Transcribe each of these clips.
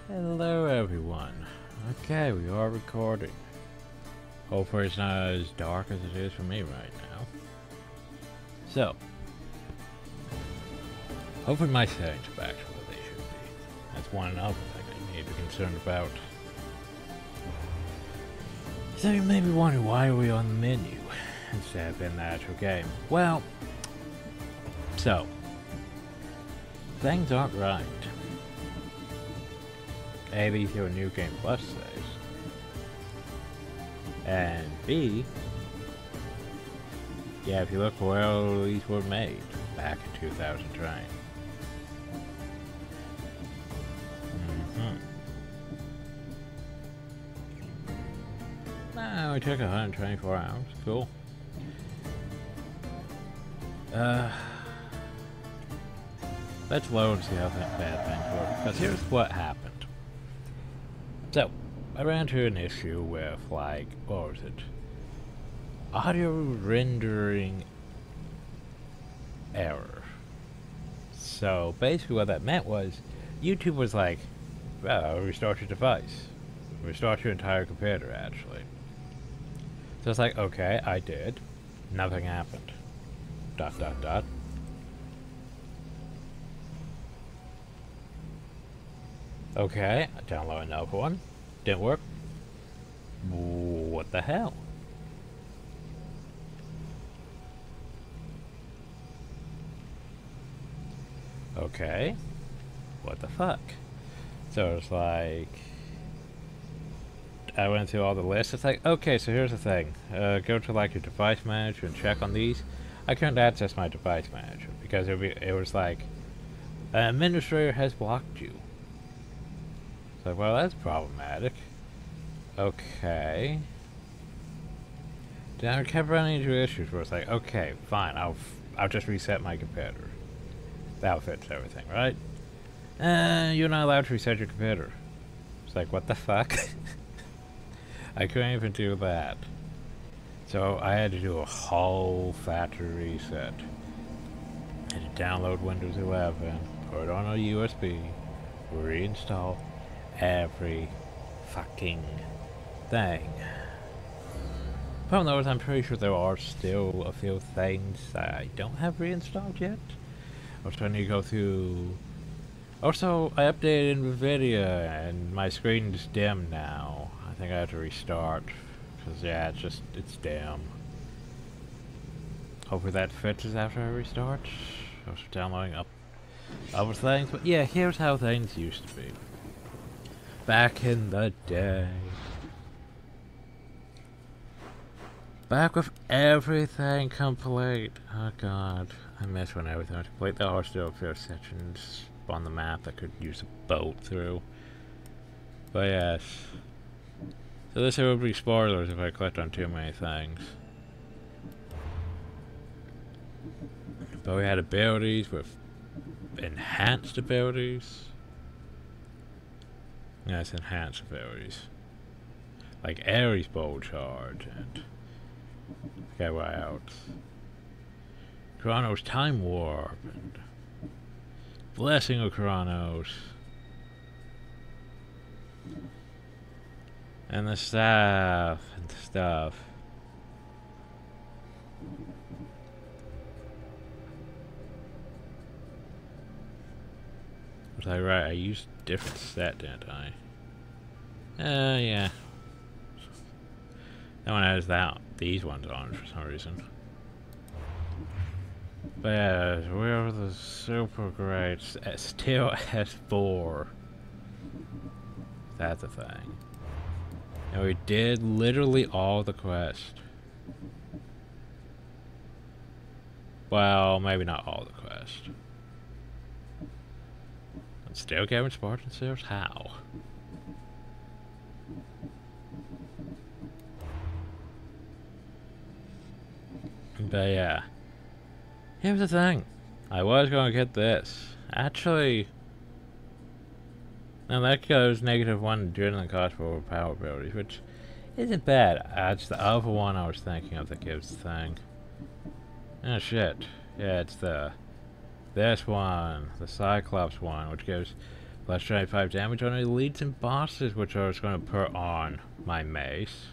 Hello everyone. Okay, we are recording. Hopefully it's not as dark as it is for me right now. So, hopefully my settings are back to what they should be. That's one other thing I need to be concerned about. So you may be wondering, why are we on the menu instead of in the actual game? Well, so, things aren't right. A, these are New Game Plus saves. And B, yeah, if you look where these were made back in 2009. Nah, we took 124 hours. Cool. Let's load and see how bad things work. Because here's what happened. So, I ran into an issue with, like, what was it? Audio rendering error. So, basically what that meant was, YouTube was like, well, restart your device. Restart your entire computer, actually. So it's like, okay, I did. Nothing happened. ... Okay, I download another one. Didn't work. What the hell? Okay. What the fuck? So it's like, I went through all the lists. It's like, okay, so here's the thing. Go to like your device manager and check on these. I couldn't access my device manager because it was like, an administrator has blocked you. It's like, well, that's problematic. Okay. Then I kept running into issues where it's like, okay, fine, I'll just reset my computer. That'll fix everything, right? You're not allowed to reset your computer. It's like, what the fuck? I couldn't even do that. So I had to do a whole factory reset. I had to download Windows 11, put it on a USB, reinstall every fucking thing. Problem though is I'm pretty sure there are still a few things that I don't have reinstalled yet. Also, I need to go through. Also, I updated NVIDIA and my screen is dim now. I think I have to restart. Because, yeah, it's dim. Hopefully that fixes after I restart. I was downloading other things. But yeah, here's how things used to be. Back in the day. Back with everything complete. Oh god. I miss when everything was complete. There are still a few sections on the map that could use a boat through. But yes. So this would be spoilers if I clicked on too many things. But we had abilities with enhanced abilities. Yes, enhanced abilities. Like Ares Bowl Charge and okay, what else? Chronos Time Warp and Blessing of Chronos. And the stuff. Was I right? I used a different set, didn't I? Yeah. That one has these ones on for some reason. But yeah, we're the super great still S4. That's a thing. And we did literally all the quests. Well, maybe not all the quests. And still getting Spartan Seals? How? But yeah. Here's the thing. I was going to get this. Actually, now that goes -1 during the cost for power abilities, which isn't bad. It's the other one I was thinking of that gives the thing. Oh shit. Yeah, it's this one, the Cyclops one, which gives Plus 25 damage on elites and bosses, which I was going to put on my mace.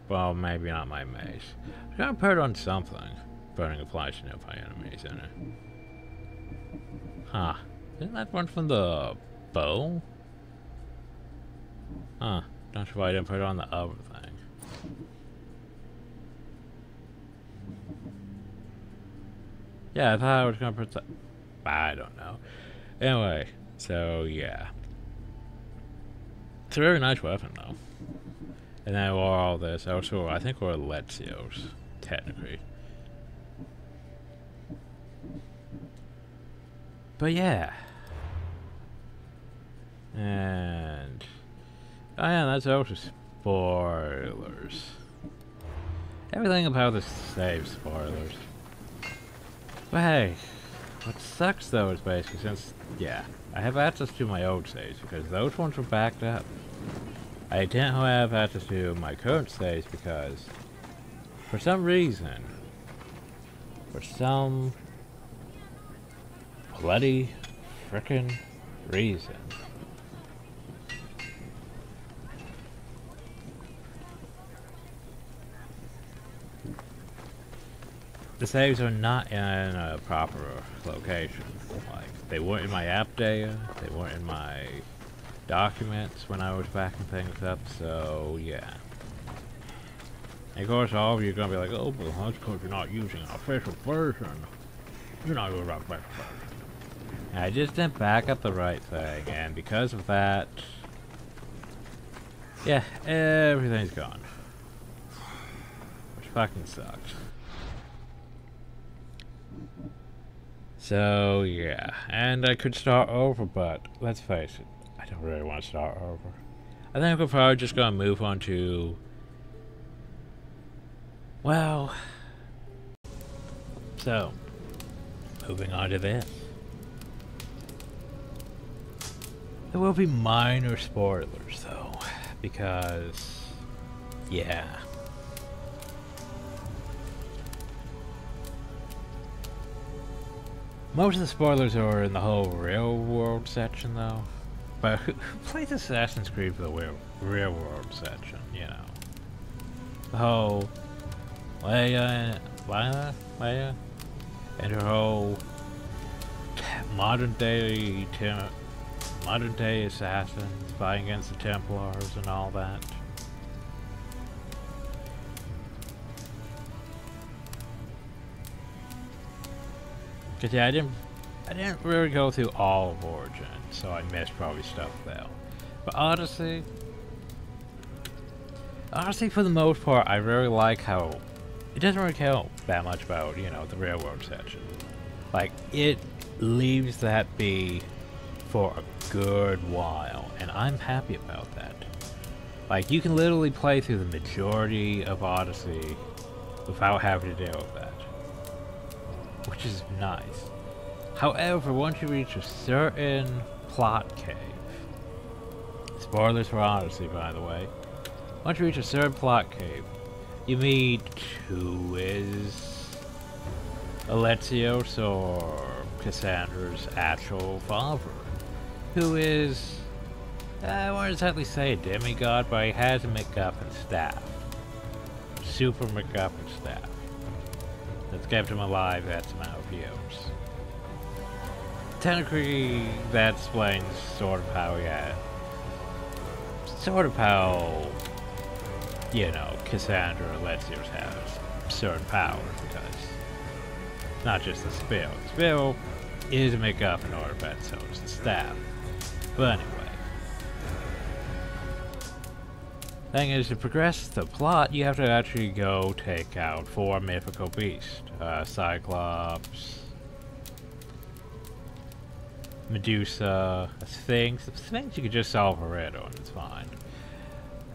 Well, maybe not my mace. I'm going to put it on something. Burning applies to nearby enemies, isn't it? Huh. Isn't that one from the bow? Huh. Not sure why I didn't put it on the other thing. Yeah, I thought I was gonna put that. I don't know. Anyway, so yeah. It's a very nice weapon though. And then all this, also I think we're Lezios, technically. But yeah. And oh yeah, that's also spoilers. Everything about this save spoilers. But hey, what sucks though is basically since, yeah, I have access to my old saves because those ones were backed up. I didn't have access to my current saves because, for some reason, for some bloody frickin' reason, the saves are not in a proper location. Like, they weren't in my app data, they weren't in my documents when I was backing things up, so yeah. And of course, all of you are going to be like, oh, but that's because you're not using an official version. You're not using an official version. And I just didn't back up the right thing, and because of that, yeah, everything's gone. Which fucking sucks. So, yeah, and I could start over, but let's face it, I don't really want to start over. I think we're probably just going to move on to, well, so, moving on to this. There will be minor spoilers, though, because, yeah. Most of the spoilers are in the whole real world section, though. But who plays Assassin's Creed for the real world section, you know? The whole Leia, and her whole modern day assassins fighting against the Templars and all that. Cause yeah, I didn't really go through all of Origin, so I missed probably stuff though. But honestly, for the most part, I really like how it doesn't really care that much about, you know, the real world section. Like, it leaves that be for a good while, and I'm happy about that. Like, you can literally play through the majority of Odyssey without having to deal with that. Which is nice. However, once you reach a certain plot cave, spoilers for Odyssey, by the way. Once you reach a certain plot cave, you meet who is Alexios or Cassandra's actual father, who is, I won't exactly say a demigod, but he has a MacGuffin staff. Super MacGuffin staff. That's kept him alive that amount of years. Technically, that explains sort of how, you know, Cassandra or Lexios has certain powers, because not just the spill. The spill is a MacGuffin artifact, so is the staff. But anyway. Thing is, to progress the plot, you have to actually go take out 4 mythical beasts. Cyclops, Medusa, a Sphinx. The Sphinx you could just solve a riddle and it's fine.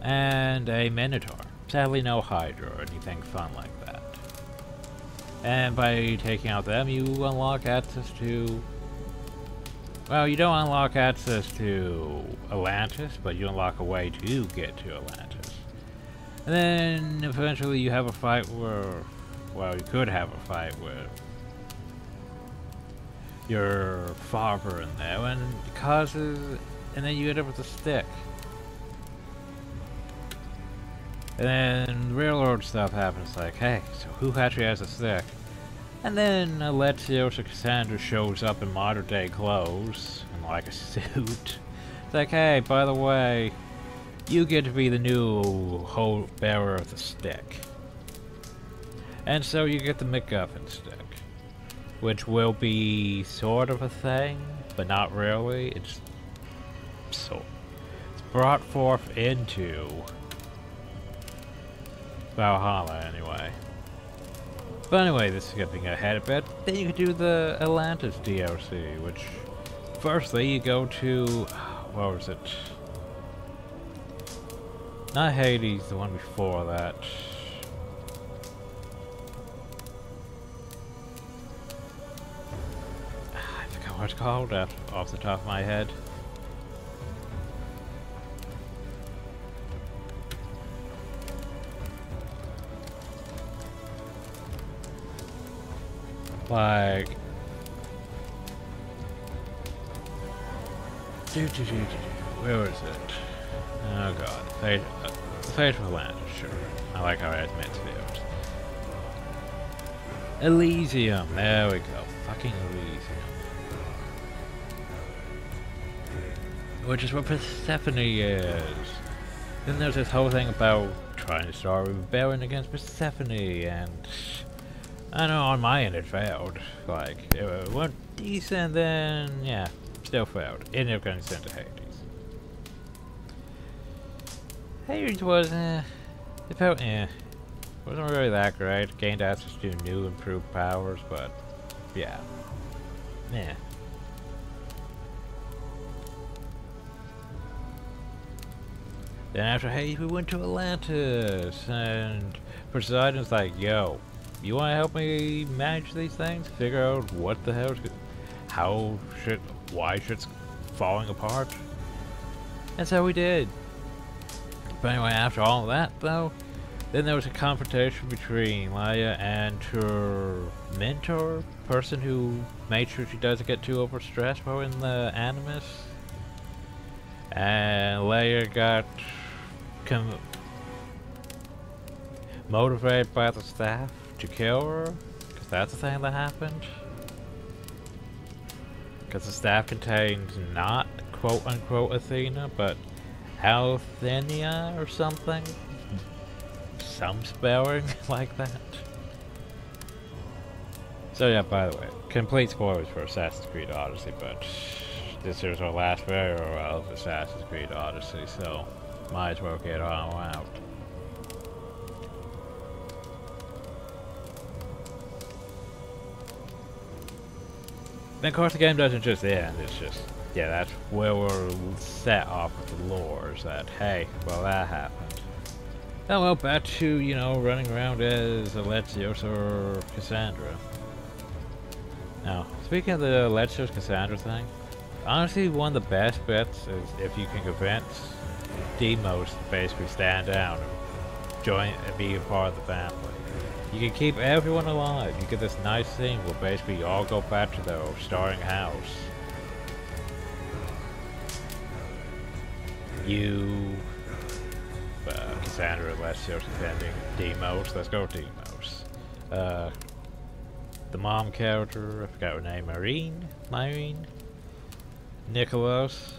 And a Minotaur. Sadly no Hydra or anything fun like that. And by taking out them, you unlock access to... Well, you don't unlock access to Atlantis, but you unlock a way to get to Atlantis. And then, eventually you have a fight where... Well, you could have a fight with your father in there, and it causes, and then you end up with a stick. And then real world stuff happens, like, hey, so who actually has a stick? And then Alexios or Cassandra shows up in modern day clothes, and like a suit. It's like, hey, by the way, you get to be the new bearer of the stick. And so you get the MacGuffin stick, which will be sort of a thing, but not really. It's brought forth into Valhalla anyway. But anyway, this is getting ahead a bit. Then you can do the Atlantis DLC, which firstly you go to, what was it? Not Hades, the one before that. I forgot what it's called off the top of my head. Like, where was it? Oh god, the Fate of Atlantis, sure. I like how it's meant to be. Elysium, there we go. Fucking Elysium. Which is what Persephone is. Then there's this whole thing about trying to start a rebellion against Persephone, and I know on my end it failed. Like, it went decent, then yeah, still failed. Ended up getting sent to Hades. Hades was, it felt, wasn't really that great. Gained access to new improved powers, but yeah. Then after Hades we went to Atlantis, and Poseidon's like, yo, you wanna help me manage these things? Figure out what the hell, why shit's falling apart? And so we did. But anyway, after all of that though, then there was a confrontation between Leia and her mentor, person who made sure she doesn't get too overstressed while in the Animus. And Leia got motivated by the staff to kill her, because that's the thing that happened. Because the staff contains not quote-unquote Athena, but Althenia or something. Some spelling like that. So yeah, by the way, complete spoilers for Assassin's Creed Odyssey, but this is our last video of Assassin's Creed Odyssey, so might as well get it all out. Then of course the game doesn't just end, it's just, yeah, that's where we're set off with the lore, is that, hey, well that happened. Oh well, back to, you know, running around as Alexios or Cassandra. Now, speaking of the Alexios Cassandra thing, honestly one of the best bets is if you can convince Deimos to basically stand down and join and be a part of the family. You can keep everyone alive. You get this nice scene where basically you all go back to their starting house. You, Cassandra, Alexios defending Deimos. Let's go Deimos. The mom character, I forgot her name, Myrene? Nicholas.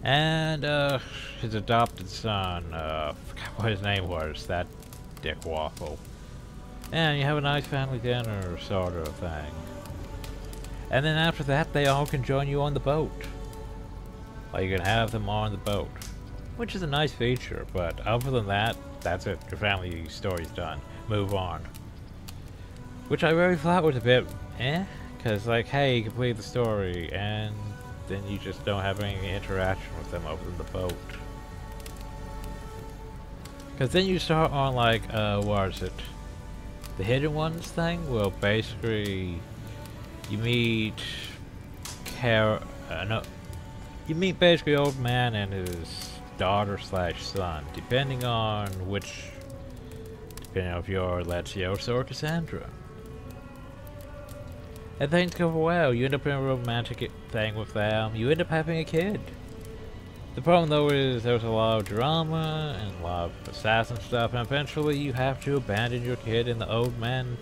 And his adopted son, forgot what his name was, that dick waffle. And you have a nice family dinner sort of thing. And then after that they all can join you on the boat. Like you can have them on the boat. Which is a nice feature, but other than that, that's it. Your family story's done. Move on. Which I really thought was a bit cause like, hey, you complete the story, and then you just don't have any interaction with them other than the boat. Cause then you start on like, what is it? The Hidden Ones thing? Well, basically, you meet you meet basically old man and his daughter slash son, depending on if you're Alexios or Cassandra. And things go well. You end up in a romantic thing with them. You end up having a kid. The problem though is there's a lot of drama and a lot of assassin stuff, and eventually you have to abandon your kid, and the old man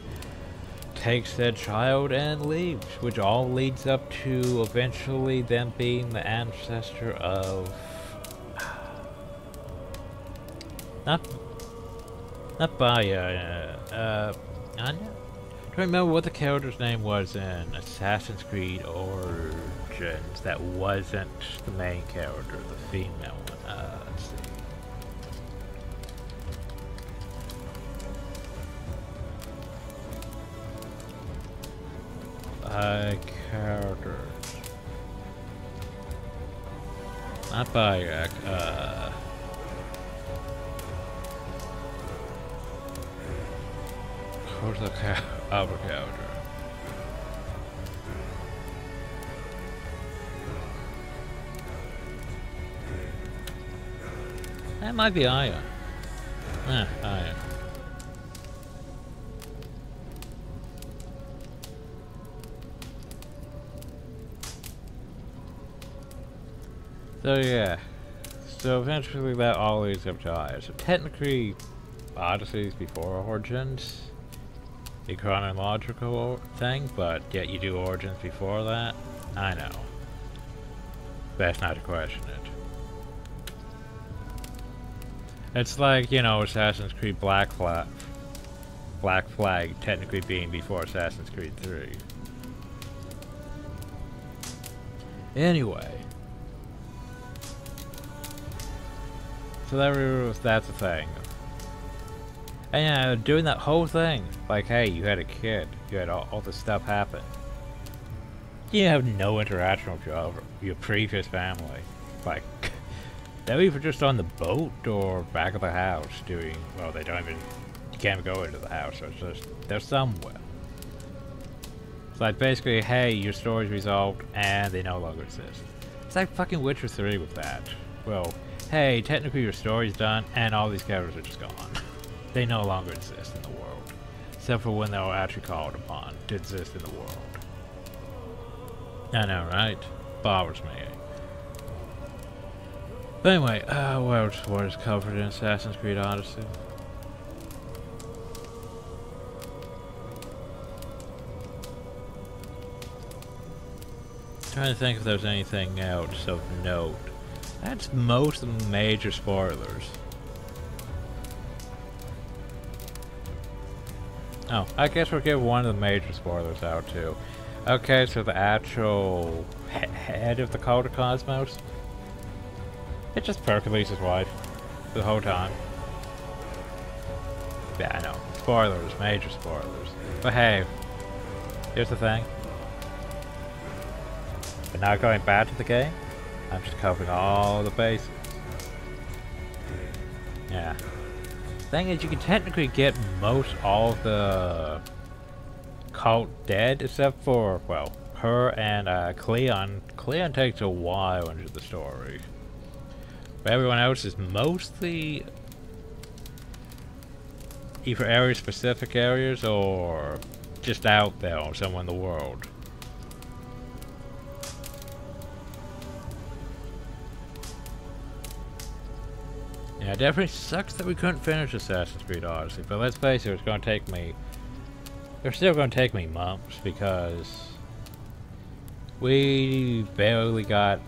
takes said child and leaves, which all leads up to eventually them being the ancestor of not Baya, Anya? I don't remember what the character's name was in Assassin's Creed Origins that wasn't the main character, the female one. Let's see. Characters. Not Bayek, who's the other character? That might be Aya. Aya. So yeah. So eventually that all leads up to Aya. So technically Odyssey's before Origins. A chronological thing, but yet you do Origins before that? I know. Best not to question it. It's like, you know, Assassin's Creed Black Flag technically being before Assassin's Creed 3. Anyway. So that's the thing. And yeah, doing that whole thing, like, hey, you had a kid, you had all this stuff happen. You have no interaction with your previous family. Like, they're either just on the boat or back at the house doing, well, they don't even, you can't even go into the house, so it's just, they're somewhere. It's like, basically, hey, your story's resolved, and they no longer exist. It's like fucking Witcher 3 with that. Well, hey, technically your story's done, and all these characters are just gone. They no longer exist in the world. Except for when they were actually called upon to exist in the world. I know, right? Bothers me. But anyway, what is covered in Assassin's Creed Odyssey? Trying to think if there's anything else of note. That's most of the major spoilers. Oh, I guess we'll give one of the major spoilers out too. Okay, so the actual head of the cult of Cosmos, it just Pericles' wife the whole time. Yeah, I know. Spoilers, major spoilers. But hey, here's the thing. We're not going back to the game. I'm just covering all the bases. Yeah. Thing is, you can technically get most all of the cult dead, except for, well, her and Cleon. Cleon takes a while into the story. But everyone else is mostly either area-specific areas or just out there or somewhere in the world. Yeah, it definitely sucks that we couldn't finish Assassin's Creed Odyssey, but let's face it, it's going to take me... They're still going to take me months, because... we barely got...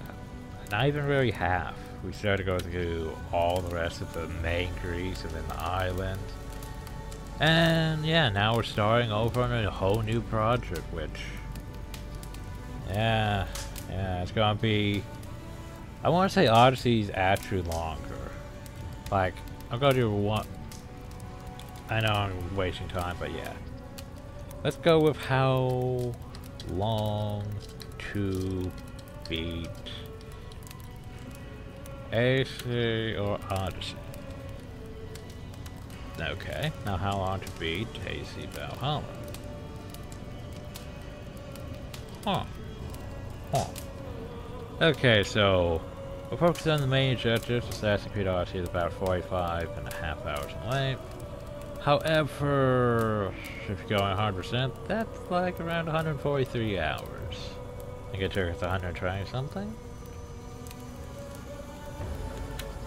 not even really half. We started to go through all the rest of the main Greece and then the island. And yeah, now we're starting over on a whole new project, which... Yeah, it's going to be... I want to say Odyssey's actually longer. Like, I'm gonna do one. I know I'm wasting time, but yeah. Let's go with how long to beat AC or Odyssey. Okay, now how long to beat AC Valhalla? Okay, so we'll focus on the main objectives. Assassin's Creed Odyssey is about 45.5 hours in length. However, if you're going 100%, that's like around 143 hours. I think it took us 120 something.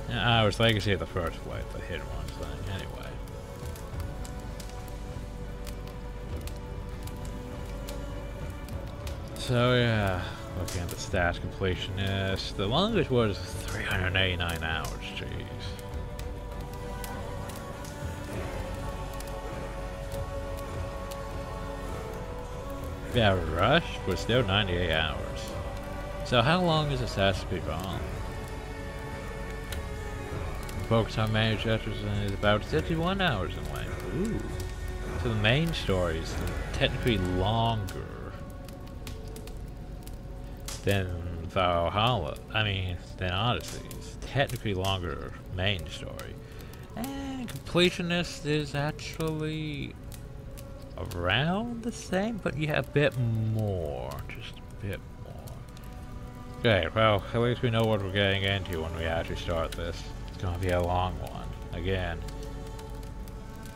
Yeah, hours legacy of the first place, the hidden ones thing, anyway. So yeah, looking at the stats completionist, the longest was 389 hours, jeez. Yeah, Rush was still 98 hours. So how long is Assassin's Creed Valhalla? Focus on main objectives is about 51 hours in length. Ooh. So the main story is technically longer than Valhalla. Than Odyssey's. Technically longer main story. And completionist is actually around the same, but you have a bit more. Just a bit more. Okay, well, at least we know what we're getting into when we actually start this. It's gonna be a long one. Again.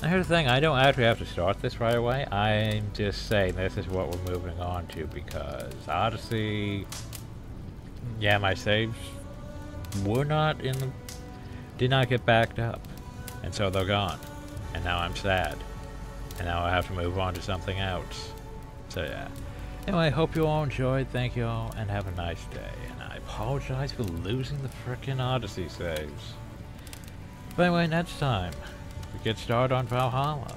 Now here's the thing, I don't actually have to start this right away. I'm just saying this is what we're moving on to because Odyssey... Yeah, my saves were not in the... did not get backed up. And so they're gone. And now I'm sad. And now I have to move on to something else. So yeah. Anyway, hope you all enjoyed. Thank you all, and have a nice day. And I apologize for losing the frickin' Odyssey saves. But anyway, next time, we get started on Valhalla.